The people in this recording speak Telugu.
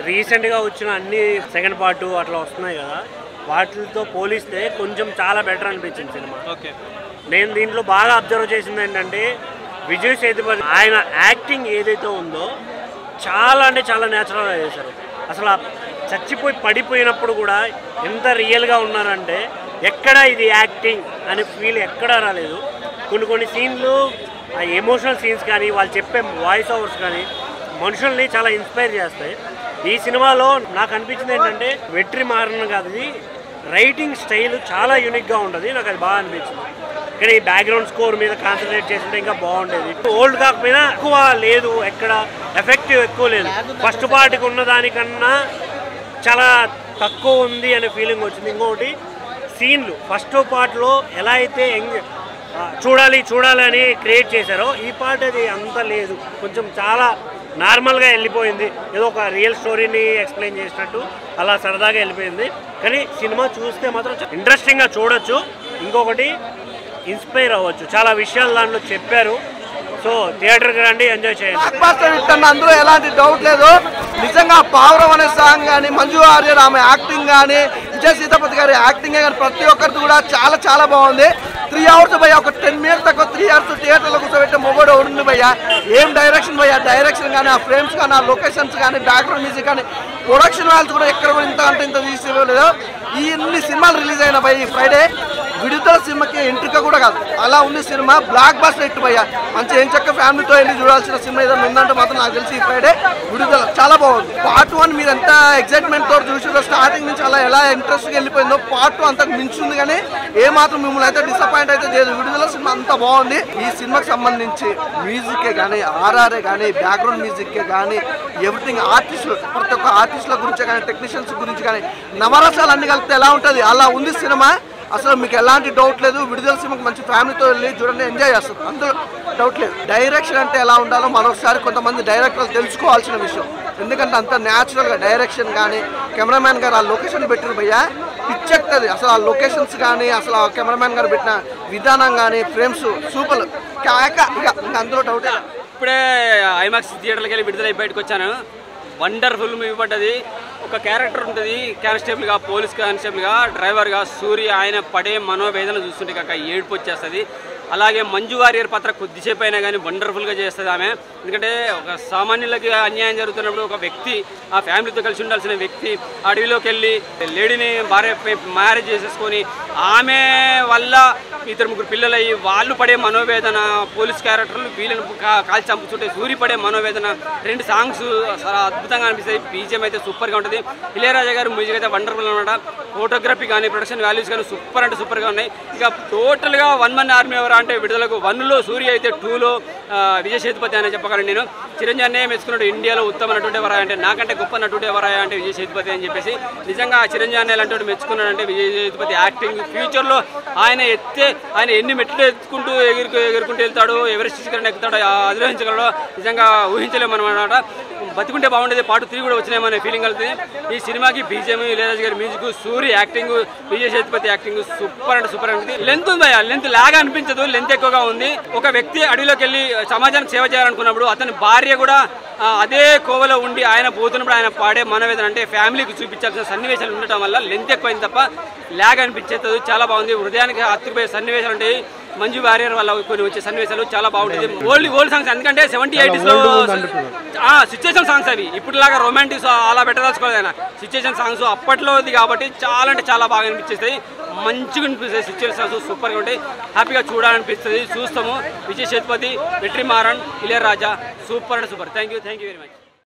రీసెంట్గా వచ్చిన అన్ని సెకండ్ పార్ట్ అట్లా వస్తున్నాయి కదా, వాటితో పోలిస్తే కొంచెం చాలా బెటర్ అనిపించింది సినిమా. ఓకే, నేను దీంట్లో బాగా అబ్జర్వ్ చేసింది ఏంటంటే విజయ్ సేతుపతి ఆయన యాక్టింగ్ ఏదైతే ఉందో చాలా అంటే చాలా న్యాచురల్గా చేశారు. అసలు చచ్చిపోయి పడిపోయినప్పుడు కూడా ఎంత రియల్గా ఉన్నారంటే ఎక్కడ ఇది యాక్టింగ్ అనే ఫీల్ ఎక్కడా రాలేదు. కొన్ని సీన్లు ఆ ఎమోషనల్ సీన్స్ కానీ వాళ్ళు చెప్పే వాయిస్ ఓవర్స్ కానీ మనుషుల్ని చాలా ఇన్స్పైర్ చేస్తాయి. ఈ సినిమాలో నాకు అనిపించింది ఏంటంటే వెట్రిమారన్ కాదు, రైటింగ్ స్టైల్ చాలా యూనిక్గా ఉంటుంది. నాకు అది బాగా అనిపించింది. కానీ ఈ బ్యాక్గ్రౌండ్ స్కోర్ మీద కాన్సన్ట్రేట్ చేస్తుంటే ఇంకా బాగుండేది. ఓల్డ్ కాకపోయినా ఎక్కువ లేదు, ఎక్కడ ఎఫెక్టివ్ ఎక్కువ లేదు. ఫస్ట్ పార్ట్కి ఉన్న దానికన్నా చాలా తక్కువ ఉంది అనే ఫీలింగ్ వచ్చింది. ఇంకొకటి సీన్లు ఫస్ట్ పార్ట్లో ఎలా అయితే చూడాలి అని క్రియేట్ చేశారో ఈ పార్ట్ అది అంత లేదు, కొంచెం చాలా నార్మల్గా వెళ్ళిపోయింది. ఏదో ఒక రియల్ స్టోరీని ఎక్స్ప్లెయిన్ చేసినట్టు అలా సరదాగా వెళ్ళిపోయింది. కానీ సినిమా చూస్తే మాత్రం ఇంట్రెస్టింగ్గా చూడొచ్చు. ఇంకొకటి ఇన్స్పైర్ అవ్వచ్చు, చాలా విషయాలు దాంట్లో చెప్పారు. సో థియేటర్కి రండి, ఎంజాయ్ చేయండి. అందులో ఎలాంటి డౌట్ లేదు. నిజంగా పావురం అనే సాంగ్ కానీ, మంజు వారియర్ ఆమె యాక్టింగ్ కానీ, విజయ్ సేతుపతి గారి యాక్టింగ్ కానీ ప్రతి ఒక్కరిది కూడా చాలా చాలా బాగుంది. 3 hours భయ్య, ఒక 10 minutes తక్కువ 3 hours థియేటర్లో కూర్చోబెట్టే మొగోడు ఉంది భయ్య. ఏం డైరెక్షన్ భయ్య, డైరెక్షన్ కానీ, ఆ ఫ్రేమ్స్ కానీ, ఆ లొకేషన్స్ కానీ, బ్యాక్గ్రౌండ్ మ్యూజిక్ కానీ, ప్రొడక్షన్ వాల్స్ కూడా ఎక్కడ కూడా ఇంత అంటే ఇంత తీసుకోలేదు. ఈ ఇన్ని సినిమాలు రిలీజ్ అయిన భయ్య ఈ ఫ్రైడే విడుదల సినిమాకి ఎంట్రిక కూడా కాదు, అలా ఉంది సినిమా. బ్లాక్ బస్టర్ హిట్ భయ్య, మంచి ఏం చక్క ఫ్యామిలీతో వెళ్ళి చూడాల్సిన సినిమా ఏదైనా ఉందంటే మాత్రం నాకు తెలిసి ఈ ఫ్రైడే విడుదల చాలా బాగుంది. పార్ట్ 1 మీరు ఎంత ఎక్సైట్మెంట్ తోటి చూసారో, స్టార్టింగ్ నుంచి అలా ఎలా ఇంట్రెస్ట్గా వెళ్ళిపోయిందో పార్ట్ 2 అంతకు మించింది. కానీ ఏమాత్రం మిమ్మల్ని అయితే డిసప్పాయింట్ అయితే లేదు. విడుదల సినిమా అంత బాగుంది. ఈ సినిమాకి సంబంధించి మ్యూజిక్కే కానీ, ఆర్ఆర్ఏ కానీ, బ్యాక్గ్రౌండ్ మ్యూజిక్కే కానీ, ఎవ్రీథింగ్ ఆర్టిస్టులు ప్రతి ఒక్క ఆర్టిస్టుల గురించి కానీ, టెక్నీషియన్స్ గురించి కానీ, నవరసాలు అన్ని కలిపితే ఎలా ఉంటుంది అలా ఉంది సినిమా. అసలు మీకు ఎలాంటి డౌట్ లేదు. విడుదల సినిమాకి మంచి ఫ్యామిలీతో వెళ్ళి చూడండి, ఎంజాయ్ చేస్తారు, అందులో డౌట్ లేదు. డైరెక్షన్ అంటే ఎలా ఉండాలో మరొకసారి కొంతమంది డైరెక్టర్లు తెలుసుకోవాల్సిన విషయం. ఎందుకంటే అంత న్యాచురల్గా డైరెక్షన్ కానీ, కెమెరామ్యాన్ గారు ఆ లొకేషన్ పెట్టిన భయ్యా పిచ్చెక్తుంది. అసలు ఆ లొకేషన్స్ కానీ, అసలు ఆ కెమెరామ్యాన్ గారు పెట్టిన విధానం కానీ, ఫ్రేమ్స్ సూపర్ కాక ఇక అందులో డౌట్. ఇప్పుడే ఐమాక్స్ థియేటర్కి వెళ్ళి విడుదల బయటకు వచ్చాను. వండర్ఫుల్ మూవీ పడ్డది. ఒక క్యారెక్టర్ ఉంటుంది, కానిస్టేబుల్గా, పోలీస్ కానిస్టేబుల్గా, డ్రైవర్గా సూర్య ఆయన పడే మనోవేదన చూస్తుంటే కాక ఏడుపు వచ్చేస్తుంది. అలాగే మంజు వారియర్ పాత్ర కొద్దిసేపు అయినా కానీ వండర్ఫుల్గా చేస్తుంది ఆమె. ఎందుకంటే ఒక సామాన్యులకి అన్యాయం జరుగుతున్నప్పుడు ఒక వ్యక్తి ఆ ఫ్యామిలీతో కలిసి ఉండాల్సిన వ్యక్తి అడవిలోకి వెళ్ళి లేడీని భార్య మ్యారేజ్ చేసేసుకొని ఆమె వల్ల 2-3 పిల్లలయ్యి వాళ్ళు పడే మనోవేదన, పోలీస్ క్యారెక్టర్లు వీళ్ళని కాల్చి చంపుతుంటే సూర్య పడే మనోవేదన, 2 సాంగ్స్ చాలా అద్భుతంగా అనిపిస్తాయి. బీజిఎం అయితే సూపర్గా ఉంటుంది. ఇళయరాజా గారు మ్యూజిక్ అయితే వండర్ఫుల్ అనమాట. ఫోటోగ్రఫీ కానీ, ప్రొడక్షన్ వాల్యూస్ కానీ సూపర్ అంటే సూపర్గా ఉన్నాయి. ఇక టోటల్గా 1 Man Army ఎవరు అంటే విడుదలకు 1లో సూర్య అయితే 2లో విజయ్ సేతుపతి అని చెప్పగలను నేను. చిరంజీవి అనే మెచ్చుకున్నాడు, ఇండియాలో ఉత్తమ నటుడు ఎవరా అంటే నాకంటే గొప్ప నటుడు ఎవరా అంటే విజయ్ సేతుపతి అని చెప్పేసి. నిజంగా చిరంజీవి అనే లాంటి మెచ్చుకున్నాడంటే విజయ్ సేతుపతి యాక్టింగ్. ఫ్యూచర్లో ఆయన ఎన్ని మెట్లు ఎత్తుకుంటూ ఎగురుకుంటూ వెళ్తాడు, ఎవరెస్ట్ శిఖరాన్ని ఎక్కుతాడో అధిరోహించగలడో నిజంగా ఊహించలేము అనమాట. బతికుంటే బాగుండేది. పార్ట్ 3 కూడా వచ్చినాయమనే ఫీలింగ్ కలుగుతుంది. ఈ సినిమాకి బీజిఎం, ఇళయరాజా గారి music, Suriya acting, Vijay Sethupathi acting super అంటే సూపర్ ఉంటుంది. లెంత్ ఉంది, లెంత్ లాగా అనిపించదు, లెంత్ ఎక్కువగా ఉంది. ఒక వ్యక్తి అడవిలోకి వెళ్ళి సమాజానికి సేవ చేయాలనుకున్నప్పుడు అతని భార్య కూడా అదే కోవలో ఉండి ఆయన పోతున్నప్పుడు ఆయన పాడే మనోవేదన అంటే ఫ్యామిలీకి చూపించాల్సిన సన్నివేశాలు ఉండటం వల్ల లెంత్ ఎక్కువైంది తప్ప లాగ్ అనిపించేది. చాలా బాగుంది. హృదయానికి హత్తుకుపోయే సన్నివేశాలు ఉంటాయి. మంజు వారియర్ వల్ల కొన్ని వచ్చే సన్నివేశాలు చాలా బాగుంటుంది. ఓల్డ్ సాంగ్స్, ఎందుకంటే 70s 80s సిచ్యుయేషన్ సాంగ్స్ అవి. ఇప్పుడులాగా రొమాంటిక్స్ అలా పెట్టదలుచుకోలేదు ఆయన. సిచ్యుయేషన్ సాంగ్స్ అప్పట్లోది కాబట్టి చాలా అంటే చాలా బాగా అనిపించేస్తాయి. మంచిగా అనిపిస్తాయి. సిచ్యుయేషన్ సాంగ్స్ సూపర్గా ఉంటాయి. హ్యాపీగా చూడాలనిపిస్తుంది. చూస్తాము. విజయ్ సేతుపతి, వెట్రిమారన్, ఇళయరాజా సూపర్ అంటే super. Thank you very much.